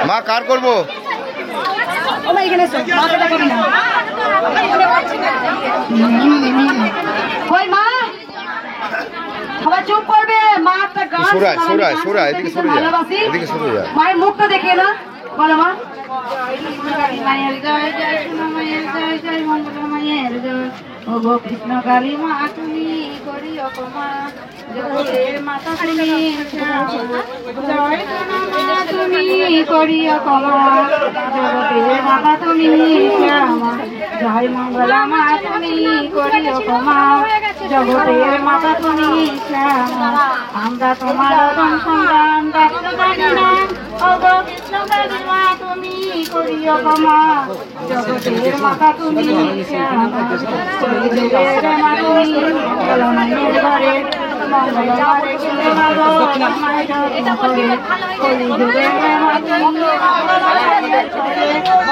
মা কার করবো? সবাই চুপ করবে। মা একটা গান মায়ের মুখটা দেখে না, বলো মা। মায়ের জয় জয় সোনা মায়ের জয় জয় মঙ্গল মায়ের জয়। ও গো কৃষ্ণ কালী মা তুমি করিও ক্ষমা, জগতের মাতা তুমি জয় সোনা মা তুমি করিও ক্ষমা, জগতের মাতা তুমি শ্যামা, জয় মঙ্গলা মা তুমি করিও ক্ষমা, জগতের মাতা তুমি শ্যামা। আমরা তোমার সন্তান ব্যস্ত জানি না, ও গো কৃষ্ণ কালী মা তুমি করিও ক্ষমা, জগতের মাতা তুমি শ্যামা। কলিযুগের মা তুমি মঙ্গলময়ের ঘরে, মঙ্গলময় গেলে মাগো মায়ের ঘরে। কলিযুগের মা তুমি মঙ্গলময়ের ঘরে, মঙ্গলময়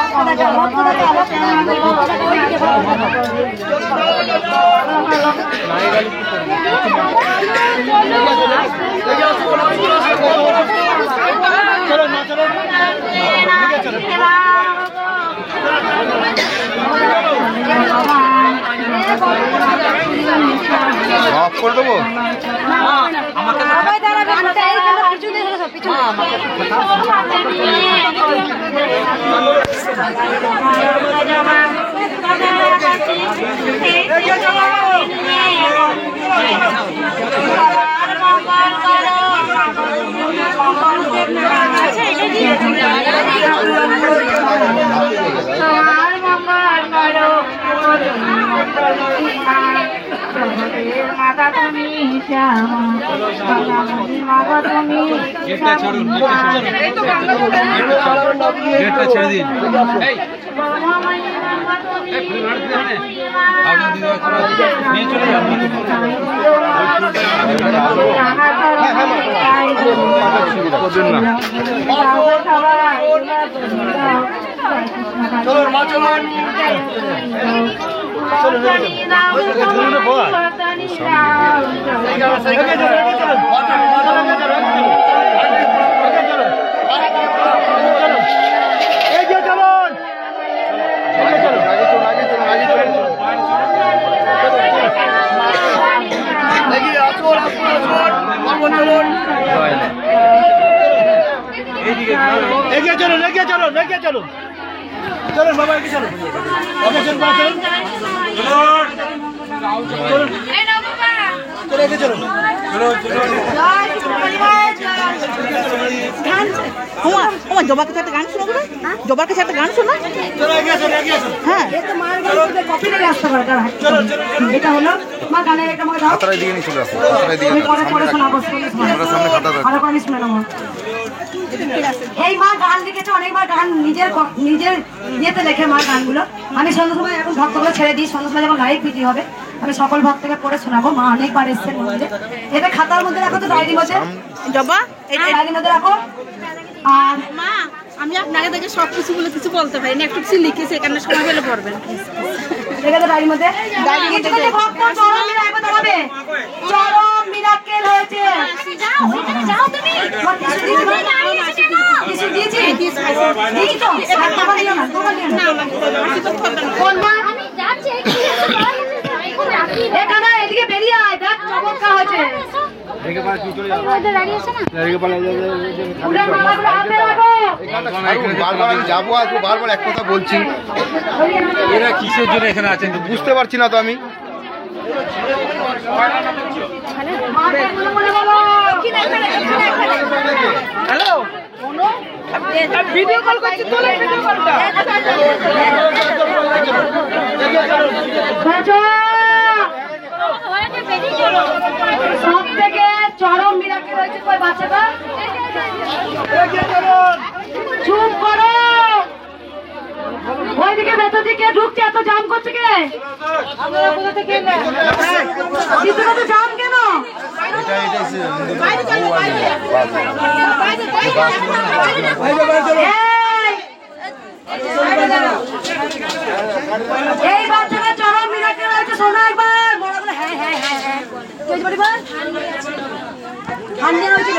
অফ করে দেবো। মাতা তুমি শ্যামা, মাতা তুমি ছেড়ে দিন। এগিয়ে চলুন, এগিয়ে চলুন, এগিয়ে চলুন, চলুন বাবা, এগিয়ে চলুন, এগিয়ে চলুন, চলুন, চলো এগিয়ে চলুন। জবার কাছে একটা গান শোনো, জবার কাছে একটা গান শোনো। হ্যাঁ, এটা হলো মা গানের একটা মা দাও, দিকে নিয়ে চলে আসো। পরে শোনাবো। এই মা গান লিখেছে অনেকবার, গান নিজের ইয়েতে লেখে মা গানগুলো। আমি সন্ধ্যা সময় এখন ভক্তগুলো ছেড়ে দিই, সন্ধ্যা সময় যখন লাইভ ভিডিও হবে আমি সকল ভক্তকে পড়ে শোনাবো। মা অনেকবার এসছেন মন্দিরে। এটা খাতার মধ্যে রাখো, তো ডায়েরির মধ্যে, জবা ডায়েরির মধ্যে রাখো। আর মা, আমি আপনাকে দেখে সব কিছু বলে কিছু বলতে পারি না, একটু কিছু লিখেছি, এখানে সময় পেলে পড়বেন। ডায়েরির মধ্যে ভক্ত চরম মিরাকেল দাঁড়াবে, চরম মিরাকেল হয়েছে। এদিকে বেরিয়ে আয়, দেখ চমৎকার হয়েছে। বারবার আমি যাবো, আসবো, বারবার এক কথা বলছি। এরা কিসের জন্য এখানে আছেন বুঝতে পারছি না তো আমি। হ্যালো, ভিডিও কল করছি, তোলে ভিডিও কলটা। সব থেকে চরম মিরাকেল হয়েছে কই বাচ্চাটা? চুপ করো, ওইদিকে ভেতর দিকে ঢুকছে, এত জাম করছে কে? ভিতরে জাম কেন? এই বাচ্চাটা চরম মিরাকেল হয়েছে, শোনো একবার। বড় বলে হ্যাঁ হ্যাঁ হ্যাঁ হ্যাঁ। হান্ডি হয়েছিল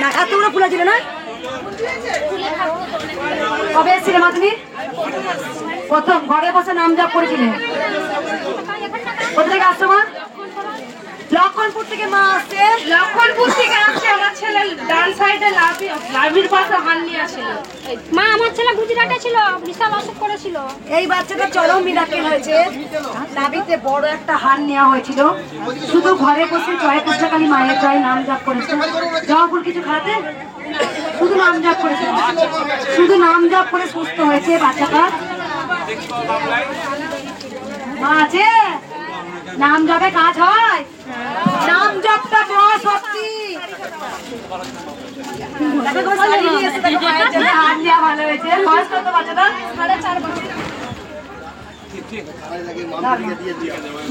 না, এতগুলো ফুল ছিল না? কবে এসেছিলে মা তুমি? প্রথম ঘরে বসে নাম জপ করেছিলে? কোথা থেকে আসছো মা? লক্ষণপুর থেকে মা আসছে। লক্ষণপুর থেকে আসছে আমার ছেলে ডান সাইডে লাভির পাশে হান্ডিয়া ছিল। মা আমার ছেলে গুজরাটে ছিল, বিশাল অসুখ করেছিল। এই বাচ্চাটা চরম মিরাকেল হয়েছে। নাভিতে বড় একটা হার নেওয়া হয়েছিল, শুধু ঘরে বসে জয় কৃষ্ণকালী মায়ের জয় নাম জপ করেছে। জবা ফুল কিছু খাওয়াতে, শুধু নাম জপ করেছে, শুধু নাম জপ করে সুস্থ হয়েছে বাচ্চাটা। মা আছে, নাম জপে কাজ হয়, নাম জপটা বড় শক্তি। হার নেওয়া ভালো হয়েছে। বয়স কত বাচ্চাটা? 4.5 বছর।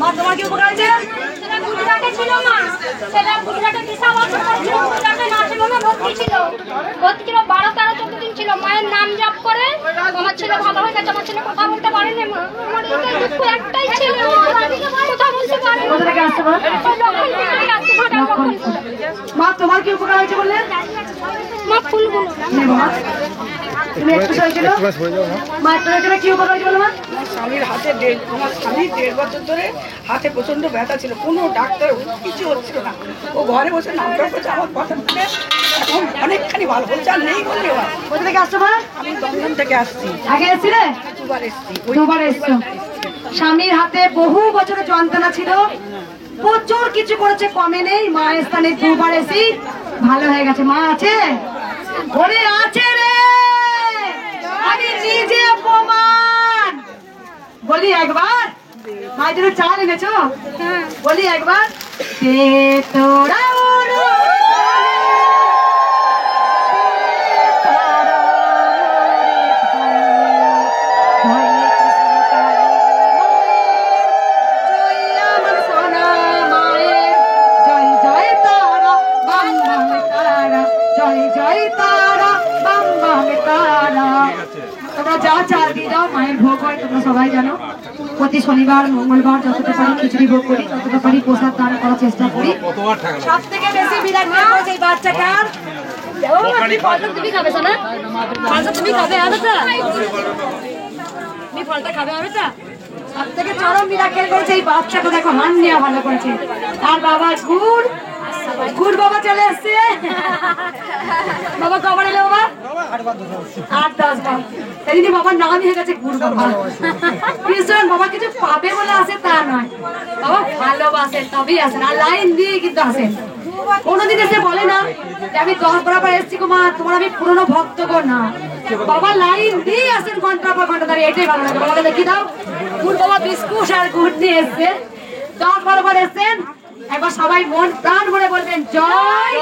মা তোমার কি উপকার হয়েছে? ছেলে গুজরাটে ছিল মা, ছেলে গুজরাটে বিশাল অসুখ করেছিল, গুজরাটে না ছিল না, ভর্তি ছিল 12-13-14 দিন ছিল। মায়ের নাম জপ করে আমার ছেলে ভালো হয়ে গেছে। আমার ছেলে কথা বলতে পারেনি মা, আমার দুঃখ একটাই ছেলে, কথা বলতে পারে। কোথা থেকে আসছে মা? মা তোমার কি উপকার হয়েছে বললে? মা ফুলগুলো তুমি একটু হয়েছিল মা, একটু হয়েছিল, কি উপকার হয়েছে বলো মা? স্বামীর হাতে আমার স্বামী 1.5 বছর ধরে হাতে প্রচন্ড ব্যথা ছিল, কোনো ডাক্তার কিছু হচ্ছিল না। ও ঘরে বসে নামটা করছে, আমার কথা শুনে এখন অনেকখানি ভালো বলছে, আর নেই বললে হয়। কোথা থেকে আসছো মা? আমি দমদম থেকে আসছি, আগে এসেছিলে? 2বার এসছি। দুবার এসছো। স্বামীর হাতে বহু বছরের যন্ত্রণা ছিল, প্রচুর কিছু করেছে, কমে নেই। মায়ের স্থানে 2বার এসি ভালো হয়ে গেছে। মা আছে, ঘরে আছে রে, আমি নিজে প্রমাণ। বলি একবার, মায়ের জন্য চাল এনেছো? বলি একবার, তোরা যা চাল দিয়ে দাও, মায়ের ভোগ হয় তোমরা সবাই জানো। প্রতি শনিবার মঙ্গলবার যতটা পারি খিচুড়ি ভোগ করি, ততটা পারি প্রসাদ দান করার চেষ্টা করি। সব থেকে বেশি বিরাট এই বাচ্চাটার। তুমি খাবে না? তুমি খাবে? তুমি ফলটা খাবে? হবে তো? সব থেকে চরম মিরাকেল করেছে এই বাচ্চাটা। দেখো হান নেওয়া ভালো করেছে। আর বাবা গুড় বাবা চলে এসছে। বাবা কবার এলো? বাবা 8-10 বার। সেদিন বাবার নামই হয়ে গেছে গুড় বাবা। ভীষণ বাবা কিছু পাবে বলে আসে তা নয়, বাবা ভালোবাসেন তবেই আসেন, আর লাইন দিয়ে কিন্তু আসেন। কোনোদিন এসে বলে না যে আমি 10 বরাবর এসছি গো মা, তোমার আমি পুরনো ভক্ত গো, না। বাবা লাইন দিয়ে আসেন ঘন্টার পর ঘন্টা দাঁড়িয়ে, এটাই ভালো লাগে। বাবাকে দেখি দাও, গুড় বাবা বিস্কুট আর গুড় নিয়ে এসছে। 10 বরাবর এসছেন। একবার সবাই মন প্রাণ ভরে বলবেন জয়।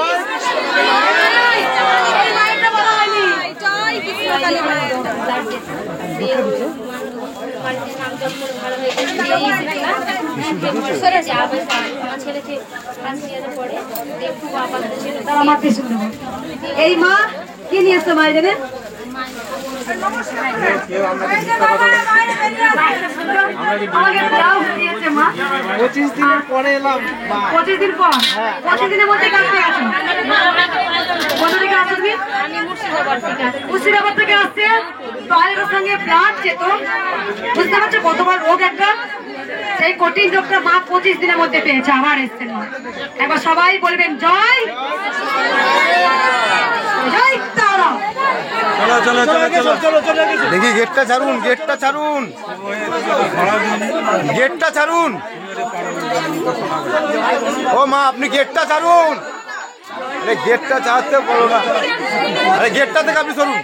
এই লাইনটা বলা হয়নি। জয় কৃষ্ণকালী মায়ের। এই মা কি নিয়ে এসছো মায়ের জন্য? আমাকে ব্লাউজ দিয়েছে মা। 25 দিনের পরে এলাম। 25 দিন পর? 25 দিনের মধ্যে কাটতে গেছো? কোথা থেকে আসছো তুমি? মুর্শিদাবাদ থেকে আসছে। টয়লেটের সঙ্গে ব্লাড যেত, বুঝতে পারছো কতবার রোগ একটা। সেই কঠিন রোগটা মা 25 দিনের মধ্যে পেয়েছে, আবার এসছেন মা। একবার সবাই বলবেন জয় জয় তারা। দেখি গেটটা ছাড়ুন, গেটটা ছাড়ুন, গেটটা ছাড়ুন। ও মা আপনি গেটটা ছাড়ুন। আরে গেটটা ছাড়তে বলো না, আরে গেটটা থেকে আপনি সরুন।